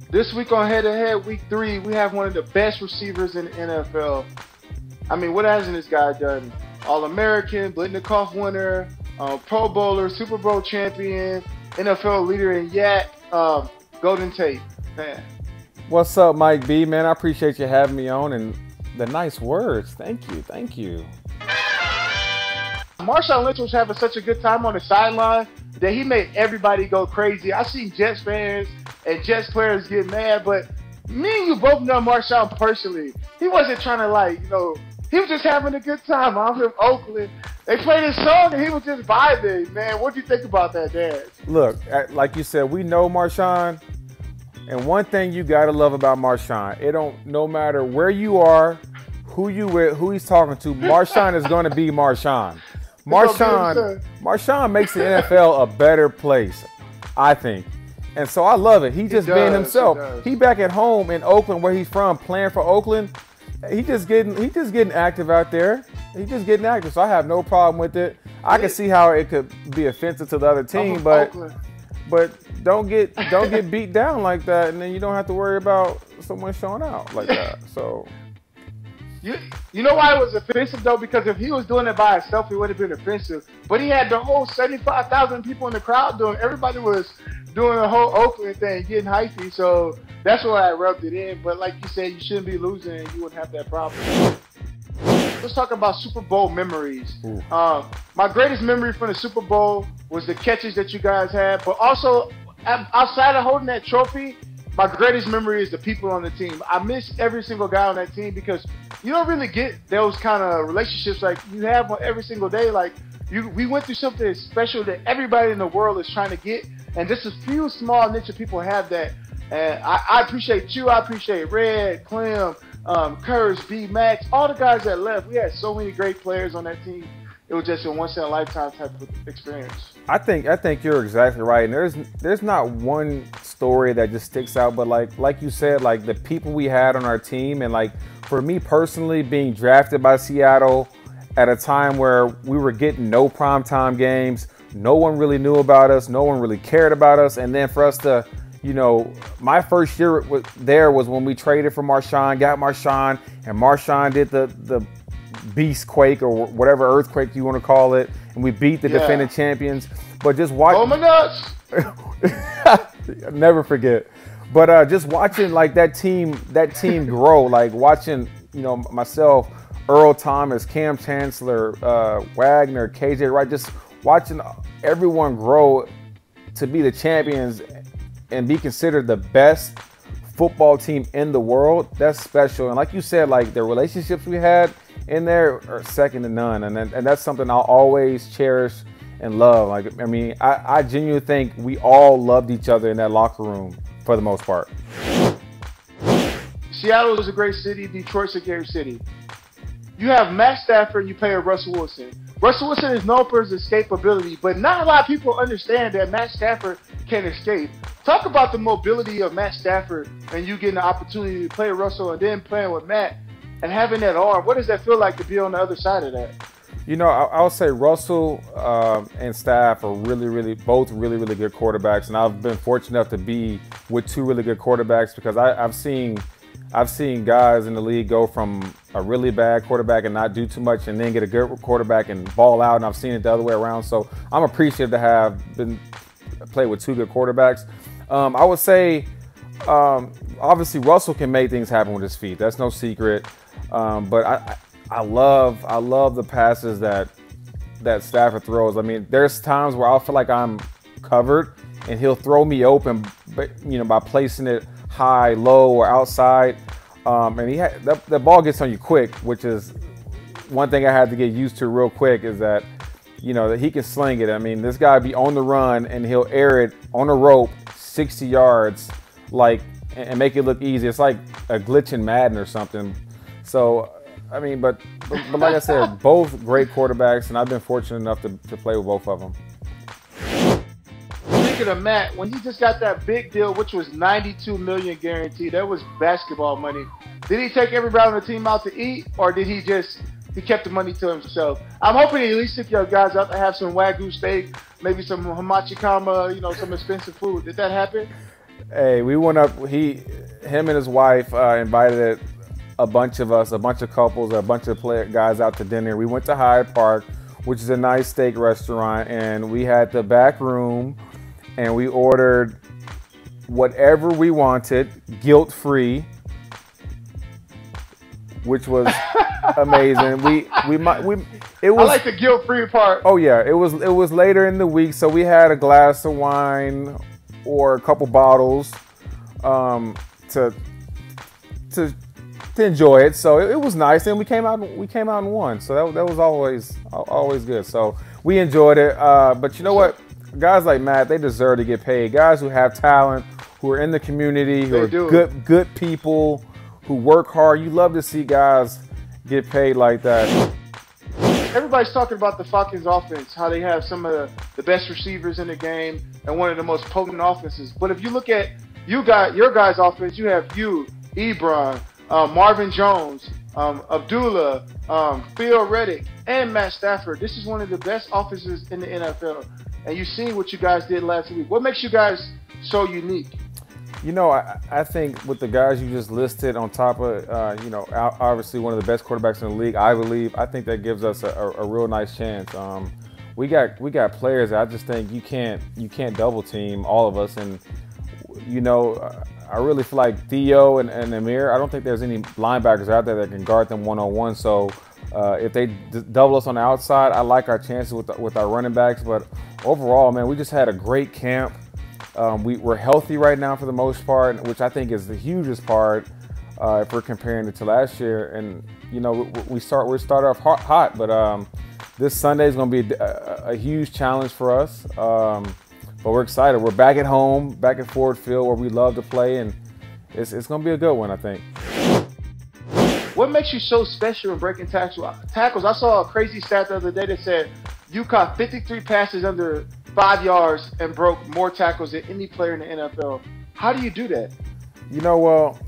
This week on Head to Head, week 3, we have one of the best receivers in the NFL. I mean, what hasn't this guy done? All-American, Blitnikoff winner, Pro Bowler, Super Bowl champion, NFL leader in Yak, Golden Tate. Man. What's up, Mike B? Man, I appreciate you having me on and the nice words. Thank you. Marshawn Lynch was having such a good time on the sideline that he made everybody go crazy. I seen Jets fans and Jets players get mad, but me and you both know Marshawn personally. He wasn't trying to he was just having a good time. I'm from Oakland. They played his song and he was just vibing, man. What do you think about that, Dad? Look, like you said, we know Marshawn, and one thing you gotta love about Marshawn, no matter where you are, who you with, who he's talking to, Marshawn is gonna be Marshawn. Marshawn makes the NFL a better place, I think. And so I love it. He just being himself. He back at home in Oakland, where he's from, playing for Oakland. He just getting active out there. He's just getting active. So I have no problem with it. I can see how it could be offensive to the other team, but don't get beat down like that, and then you don't have to worry about someone showing out like that. So you know why it was offensive though? Because if he was doing it by himself, it would have been offensive. But he had the whole 75,000 people in the crowd doing. Everybody was doing the whole Oakland thing, getting hypey. So that's why I rubbed it in. But like you said, you shouldn't be losing, and you wouldn't have that problem. Let's talk about Super Bowl memories. My greatest memory from the Super Bowl was the catches that you guys had, but also outside of holding that trophy, my greatest memory is the people on the team. I miss every single guy on that team because you don't really get those kind of relationships like you have on every single day. Like we went through something special that everybody in the world is trying to get, and just a few small niche of people have that. And I appreciate you. I appreciate Red, Clem, Curse, B, Max, all the guys that left. We had so many great players on that team. It was just a once-in-a-lifetime type of experience. I think you're exactly right. And there's not one story that just sticks out, but like you said, like the people we had on our team, and like for me personally, being drafted by Seattle at a time where we were getting no primetime games, no one really knew about us, no one really cared about us, and then for us to, my first year there was when we traded for Marshawn, got Marshawn, and Marshawn did the beast quake or whatever earthquake you want to call it, and we beat the defending champions. But just watching, oh my gosh, never forget. But just watching like that team grow, like watching myself, Earl Thomas, Cam Chancellor, Wagner, KJ Wright, just watching everyone grow to be the champions and be considered the best football team in the world. That's special. And like you said, like the relationships we had in there are second to none, and that's something I'll always cherish and love. Like, I mean, I genuinely think we all loved each other in that locker room for the most part. Seattle is a great city. Detroit's a great city. You have Matt Stafford and you play with Russell Wilson. Russell Wilson is known for his escapability, but not a lot of people understand that Matt Stafford can escape. Talk about the mobility of Matt Stafford and you getting the opportunity to play Russell and then playing with Matt and having that arm. What does that feel like to be on the other side of that? I would say Russell and Staff are both really good quarterbacks, and I've been fortunate enough to be with two really good quarterbacks because I've seen guys in the league go from a really bad quarterback and not do too much and then get a good quarterback and ball out, and I've seen it the other way around. So I'm appreciative to have been played with two good quarterbacks. I would say obviously Russell can make things happen with his feet. That's no secret. But I love the passes that Stafford throws. I mean, there's times where I'll feel like I'm covered and he'll throw me open, but by placing it high, low, or outside. And the ball gets on you quick, which is one thing I had to get used to real quick, is that that he can sling it. I mean, this guy be on the run and he'll air it on a rope 60 yards, and make it look easy. It's like a glitch in Madden or something. So, I mean, but like I said, both great quarterbacks, and I've been fortunate enough to play with both of them. Speaking of Matt, when he just got that big deal, which was $92 million guaranteed, that was basketball money. Did he take everybody on the team out to eat, or did he kept the money to himself? I'm hoping he at least took your guys out to have some Wagyu steak, maybe some hamachi kama, some expensive food. Did that happen? Hey, we went up. Him and his wife invited a bunch of us, a bunch of couples, a bunch of guys out to dinner. We went to Hyde Park, which is a nice steak restaurant, and we had the back room, and we ordered whatever we wanted, guilt-free, which was amazing. It was. I like the guilt-free part. Oh yeah, it was later in the week, so we had a glass of wine or a couple bottles to enjoy it. So it was nice, and we came out and won. So that was always good. So we enjoyed it. But you know what? Guys like Matt, they deserve to get paid. Guys who have talent, who are in the community, who are good people, who work hard. You love to see guys get paid like that. Everybody's talking about the Falcons offense, how they have some of the best receivers in the game and one of the most potent offenses. But if you look at your guys' offense, you have Ebron, Marvin Jones, Abdullah, Phil Reddick, and Matt Stafford. This is one of the best offenses in the NFL. And you've seen what you guys did last week. What makes you guys so unique? You know, I think with the guys you just listed on top of, obviously one of the best quarterbacks in the league, I believe, I think that gives us a real nice chance. We got players that I just think you can't double team all of us. And, you know, I really feel like Theo and Amir, I don't think there's any linebackers out there that can guard them one-on-one. So if they double us on the outside, I like our chances with our running backs. But overall, man, we just had a great camp. We're healthy right now for the most part, which I think is the hugest part if we're comparing it to last year. And, you know, we start off hot, but this Sunday is going to be a huge challenge for us. But we're excited. We're back at home, back at Ford Field where we love to play, and it's going to be a good one, I think. What makes you so special in breaking tackles? I saw a crazy stat the other day that said you caught 53 passes under 5 yards and broke more tackles than any player in the NFL. How do you do that? You know, well,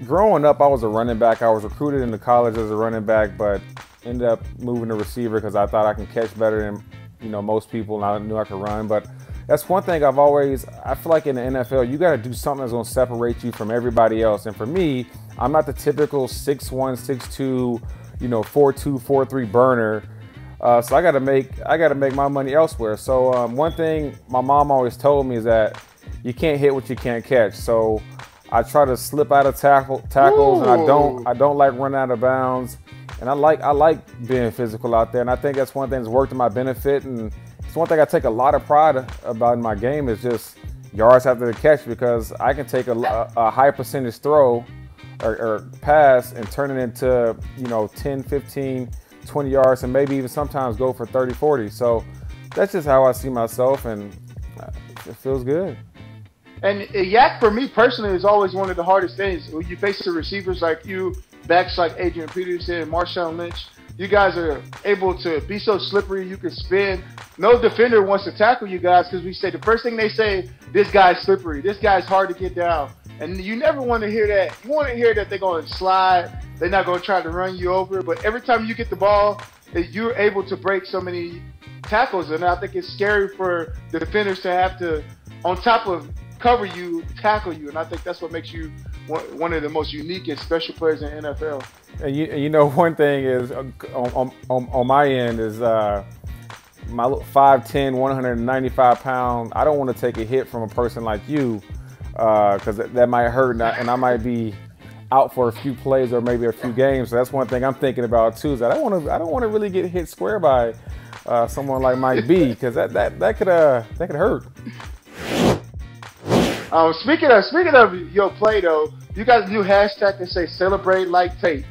growing up, I was a running back. I was recruited into college as a running back, but ended up moving to receiver because I thought I can catch better than, you know, most people, and I knew I could run. But that's one thing I feel like in the NFL, you got to do something that's going to separate you from everybody else. And for me, I'm not the typical 6'1", 6'2", 4'2", 4'3" burner. So I got to make my money elsewhere. So one thing my mom always told me is that you can't hit what you can't catch. So I try to slip out of tackles, and I don't like running out of bounds. And I like being physical out there. And I think that's one thing that's worked to my benefit. And it's one thing I take a lot of pride about in my game is just yards after the catch, because I can take a high percentage throw or pass and turn it into 10, 15. 20 yards, and maybe even sometimes go for 30, 40. So that's just how I see myself, and it feels good. And yak for me personally is always one of the hardest things. When you face the receivers like you, backs like Adrian Peterson, Marshawn Lynch, you guys are able to be so slippery, you can spin. No defender wants to tackle you guys because we say the first thing they say, this guy's slippery, this guy's hard to get down. And you never want to hear that. You want to hear that they're going to slide, they're not going to try to run you over. But every time you get the ball, you're able to break so many tackles. And I think it's scary for the defenders to have to, on top of cover you, tackle you. And I think that's what makes you one of the most unique and special players in the NFL. And you know, one thing is on my end is my 5'10", 195 pound. I don't want to take a hit from a person like you because that might hurt, and I might be out for a few plays or maybe a few games. So that's one thing I'm thinking about too. Is that I don't want to really get hit square by someone like Mike B, because that could hurt. Speaking of your play though, you got a new hashtag that say "Celebrate Like Tate."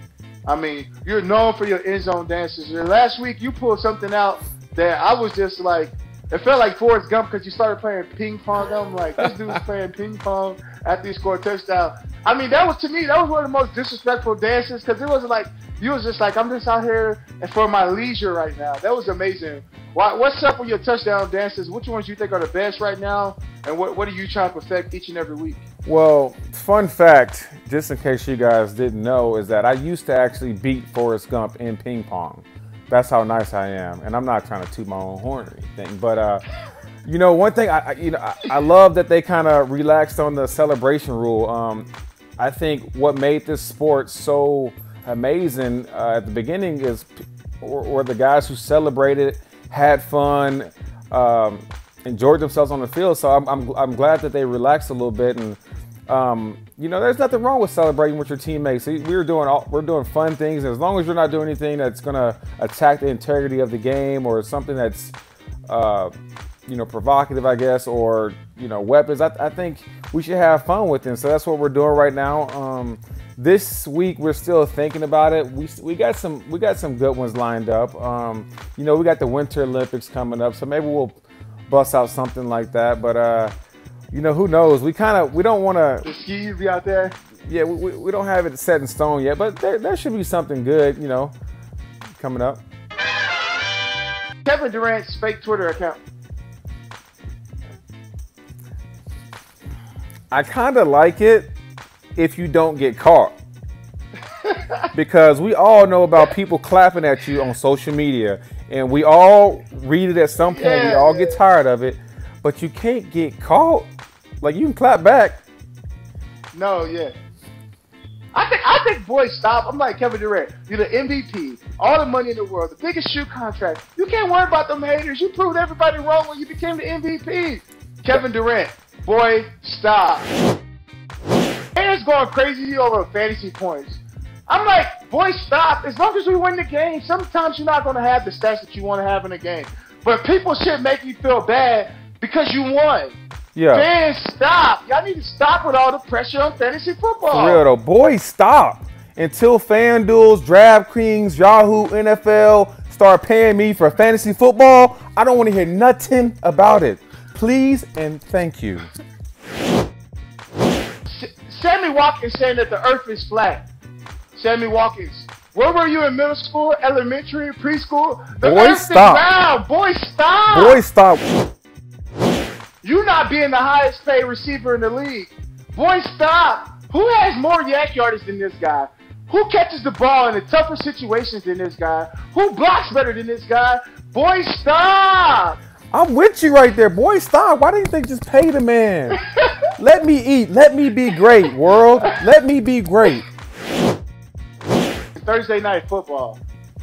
I mean, you're known for your end zone dances. And last week you pulled something out that I was just like, it felt like Forrest Gump because you started playing ping pong. I'm like, this dude's playing ping pong after he scored a touchdown. I mean, that was one of the most disrespectful dances because it wasn't like, you was just like, I'm just out here and for my leisure right now. That was amazing. What's up with your touchdown dances? Which ones do you think are the best right now? And what are you trying to perfect each and every week? Well, fun fact, just in case you guys didn't know, is that I used to actually beat Forrest Gump in ping pong. That's how nice I am. And I'm not trying to toot my own horn or anything. But You know, one thing I love that they kind of relaxed on the celebration rule. I think what made this sport so amazing at the beginning is were the guys who celebrated, had fun, enjoyed themselves on the field. So I'm glad that they relaxed a little bit. And you know, there's nothing wrong with celebrating with your teammates. We're doing fun things, and as long as you're not doing anything that's gonna attack the integrity of the game or something that's you know, provocative, I guess, or, you know, weapons. I think we should have fun with them. So that's what we're doing right now. This week we're still thinking about it. We got some good ones lined up. You know, we got the Winter Olympics coming up, so maybe we'll bust out something like that. But you know, who knows? We don't want to. The skis be out there. Yeah, we don't have it set in stone yet, but there should be something good, you know, coming up. Kevin Durant's fake Twitter account. I kind of like it if you don't get caught. Because we all know about people clapping at you on social media. And we all read it at some point. We all get tired of it. But you can't get caught. Like, you can clap back. No, yeah. I think boys stop. I'm like Kevin Durant. You're the MVP. All the money in the world. The biggest shoe contract. You can't worry about them haters. You proved everybody wrong when you became the MVP. Kevin Durant. Boy, stop. Fans going crazy over fantasy points. I'm like, boy, stop. As long as we win the game, sometimes you're not going to have the stats that you want to have in the game. But people should make you feel bad because you won. Yeah. Fans, stop. Y'all need to stop with all the pressure on fantasy football. For real, though. Boy, stop. Until FanDuel's, DraftKings, Yahoo, NFL start paying me for fantasy football, I don't want to hear nothing about it. Please and thank you. Sammy Watkins saying that the earth is flat. Sammy Watkins, where were you in middle school, elementary, preschool? The earth is round. Boy, stop. Boy, stop. You not being the highest paid receiver in the league. Boy, stop. Who has more yak yardage than this guy? Who catches the ball in the tougher situations than this guy? Who blocks better than this guy? Boy, stop. I'm with you right there. Boy, stop. Why didn't they just pay the man? Let me eat. Let me be great, world. Let me be great. Thursday night football.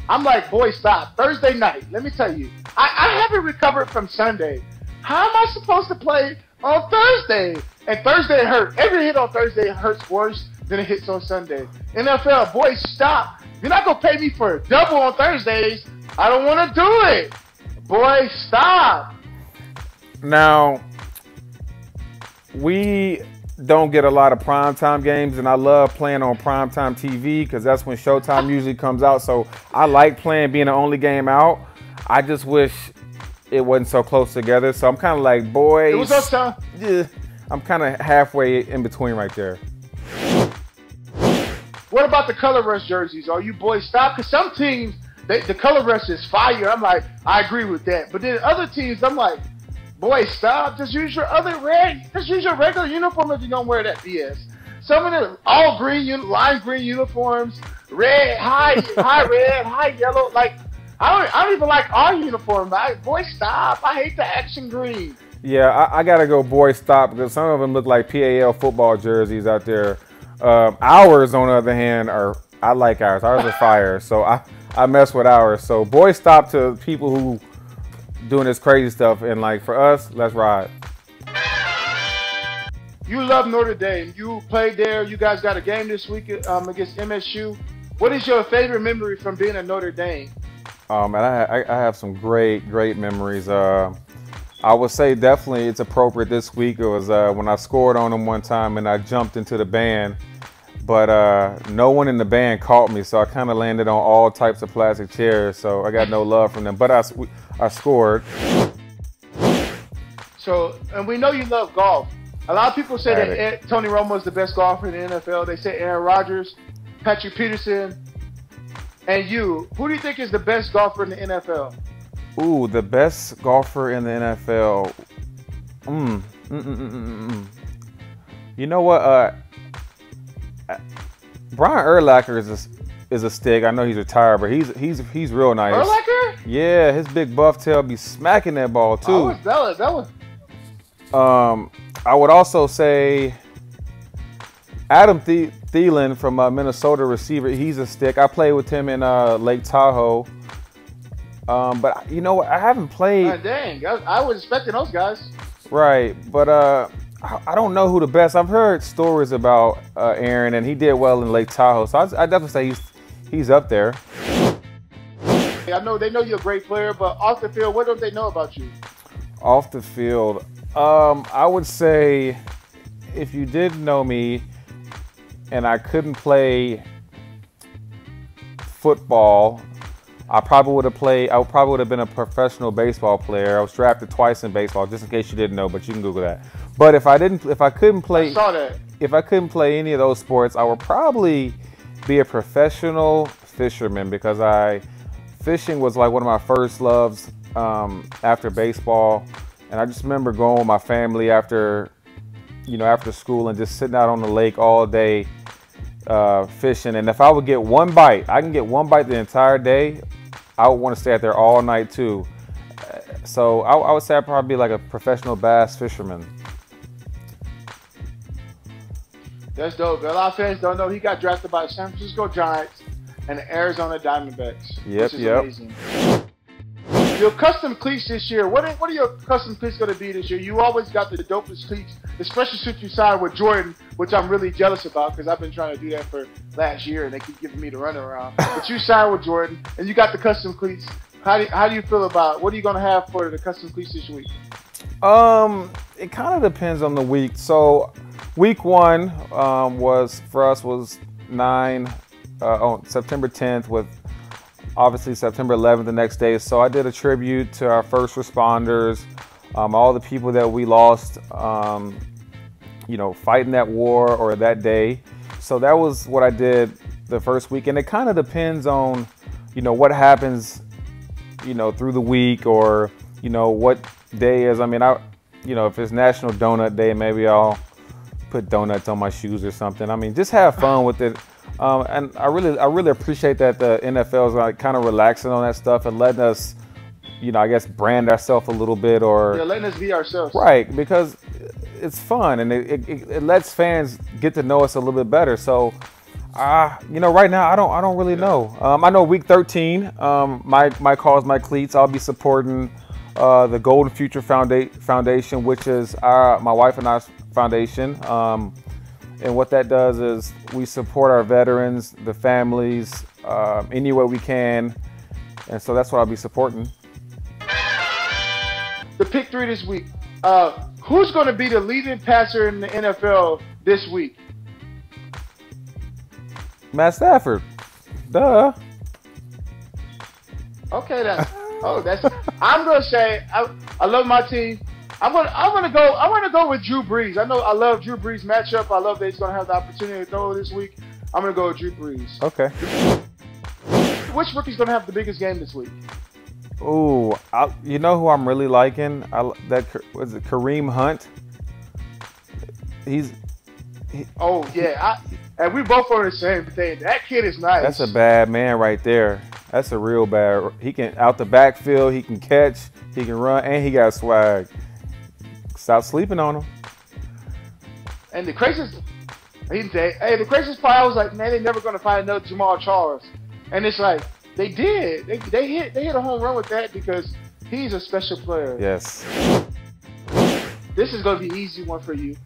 I'm like, boy, stop. Thursday night. Let me tell you. I haven't recovered from Sunday. How am I supposed to play on Thursday? And Thursday hurt. Every hit on Thursday hurts worse than it hits on Sunday. NFL, boy, stop. You're not going to pay me for a double on Thursdays. I don't want to do it. Boy, stop. Now, we don't get a lot of primetime games, and I love playing on primetime TV because that's when Showtime usually comes out. So I like playing, being the only game out. I just wish it wasn't so close together. So I'm kind of like, boys. It was us, huh? Yeah, I'm kind of halfway in between right there. What about the color rush jerseys? Are you boys stop? Because some teams, the color rush is fire. I'm like, I agree with that. But then other teams, I'm like, boy, stop. Just use your other red. Just use your regular uniform if you don't wear that BS. Some of the all green, lime green uniforms, red, high red, high yellow. Like, I don't even like our uniform. Boy, stop. I hate the action green. Yeah, I got to go boy stop because some of them look like PAL football jerseys out there. Ours, on the other hand, I like ours. Ours are fire. So I mess with ours. So boy stop to people who doing this crazy stuff. And like for us, let's ride. You love Notre Dame. You played there. You guys got a game this week against MSU. What is your favorite memory from being at Notre Dame? Man, I have some great memories. I would say definitely it's appropriate this week. It was when I scored on them one time and I jumped into the band, but no one in the band caught me, so I kind of landed on all types of plastic chairs, so I got no love from them, but I scored. So, and we know you love golf. A lot of people say that Tony Romo is the best golfer in the NFL. They say Aaron Rodgers, Patrick Peterson, and you. Who do you think is the best golfer in the NFL? Ooh, the best golfer in the NFL. You know what? Brian Urlacher is a stick. I know he's retired, but he's real nice. Urlacher? Yeah, his big buff tail be smacking that ball too. That was. I would also say Adam Thielen from Minnesota receiver. He's a stick. I played with him in Lake Tahoe. But you know what? I haven't played. Oh, dang, I was expecting those guys. Right, but I don't know who the best. I've heard stories about Aaron, and he did well in Lake Tahoe. So I definitely say he's up there. I know they know you're a great player, but off the field, what don't they know about you? Off the field, I would say if you didn't know me and I couldn't play football, I probably would have been a professional baseball player. I was drafted twice in baseball, just in case you didn't know, but you can Google that. But if I couldn't play, I saw that. If I couldn't play any of those sports, I would probably be a professional fisherman, because fishing was like one of my first loves after baseball. And I just remember going with my family after school and just sitting out on the lake all day fishing. And if I would get one bite, I can get one bite the entire day, I would want to stay out there all night too. So I would say I'd probably be like a professional bass fisherman. That's dope. A lot of fans don't know he got drafted by the San Francisco Giants and the Arizona Diamondbacks. Which is amazing. Your custom cleats this year, what are your custom cleats going to be this year? You always got the dopest cleats, especially since you signed with Jordan, which I'm really jealous about because I've been trying to do that for last year and they keep giving me the runaround. But you signed with Jordan and you got the custom cleats. How do you feel about what are you going to have for the custom cleats this week? It kind of depends on the week. So week one was 9 on September 10th with obviously September 11th the next day. So I did a tribute to our first responders, all the people that we lost, fighting that war or that day. So that was what I did the first week. And it kind of depends on, what happens, through the week or, what day is. I mean, if it's National Donut Day, maybe I'll put donuts on my shoes or something. I mean, just have fun with it. And I really appreciate that the NFL is like kind of relaxing on that stuff and letting us, I guess, brand ourselves a little bit, or letting us be ourselves. Right, because it's fun and it lets fans get to know us a little bit better. So, right now I don't really know. I know week 13, my cause, my cleats. I'll be supporting the Golden Future Foundation, which is my wife and I's foundation. And what that does is we support our veterans, the families, any way we can. And so that's what I'll be supporting. The pick 3 this week. Who's going to be the leading passer in the NFL this week? Matt Stafford. Duh. Okay, I'm going to say I love my team. I'm gonna go with Drew Brees. I love Drew Brees matchup. I love that he's gonna have the opportunity to throw this week. I'm gonna go with Drew Brees. Okay. Which rookie's gonna have the biggest game this week? Ooh, you know who I'm really liking? Was it Kareem Hunt? Oh yeah, and we both on the same thing. That kid is nice. That's a bad man right there. That's a real bad. He can out the backfield. He can catch. He can run, and he got swag. Stop sleeping on him. And the craziest part, I was like, man, they're never gonna find another Jamal Charles. And it's like they did. They hit a home run with that because he's a special player. Yes. This is gonna be an easy one for you.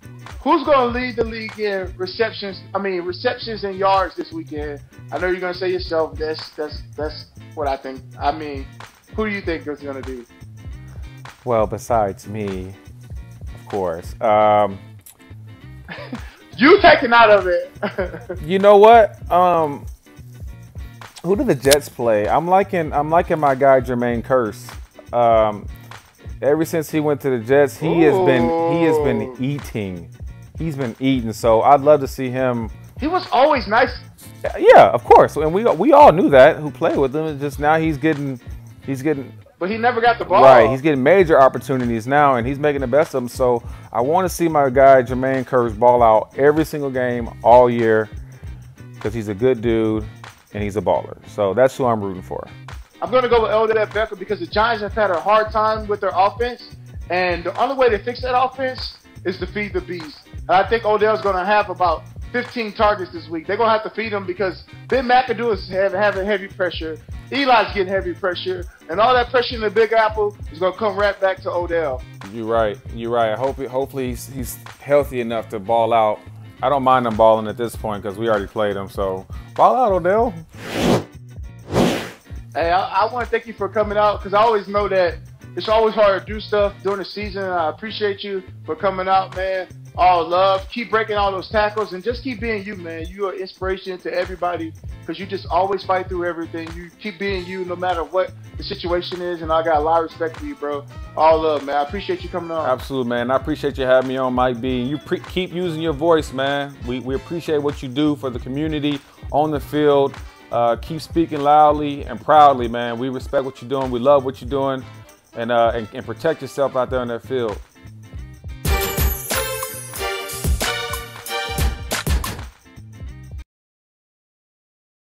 Who's gonna lead the league in receptions and yards this weekend? I know you're gonna say yourself. That's what I think. I mean, who do you think is gonna be? Well, besides me, of course. You taken out of it. You know what? Who do the Jets play? I'm liking my guy Jermaine Kearse. Ever since he went to the Jets, he has been eating. He's been eating. So I'd love to see him. He was always nice. Yeah, of course. And we all knew that who played with him. It's just now he's getting. But he never got the ball. Right, he's getting major opportunities now, and he's making the best of them. So I want to see my guy Jermaine Kearse ball out every single game all year because he's a good dude and he's a baller. So that's who I'm rooting for. I'm going to go with Odell Beckham because the Giants have had a hard time with their offense, and the only way to fix that offense is to feed the beast. And I think Odell's going to have about 15 targets this week. They're going to have to feed him because Ben McAdoo is having heavy pressure. Eli's getting heavy pressure, and all that pressure in the Big Apple is going to come right back to Odell. You're right. You're right. Hopefully he's healthy enough to ball out. I don't mind him balling at this point because we already played him. So ball out, Odell. Hey, I want to thank you for coming out because I always know that it's always hard to do stuff during the season. I appreciate you for coming out, man. All love. Keep breaking all those tackles and just keep being you, man. You are inspiration to everybody because you just always fight through everything. You keep being you no matter what the situation is, and I got a lot of respect for you, bro. All love, man. I appreciate you coming on. Absolutely, man. I appreciate you having me on, Mike B. You keep using your voice, man. We appreciate what you do for the community on the field. Keep speaking loudly and proudly, man. We respect what you're doing. We love what you're doing. And protect yourself out there in that field.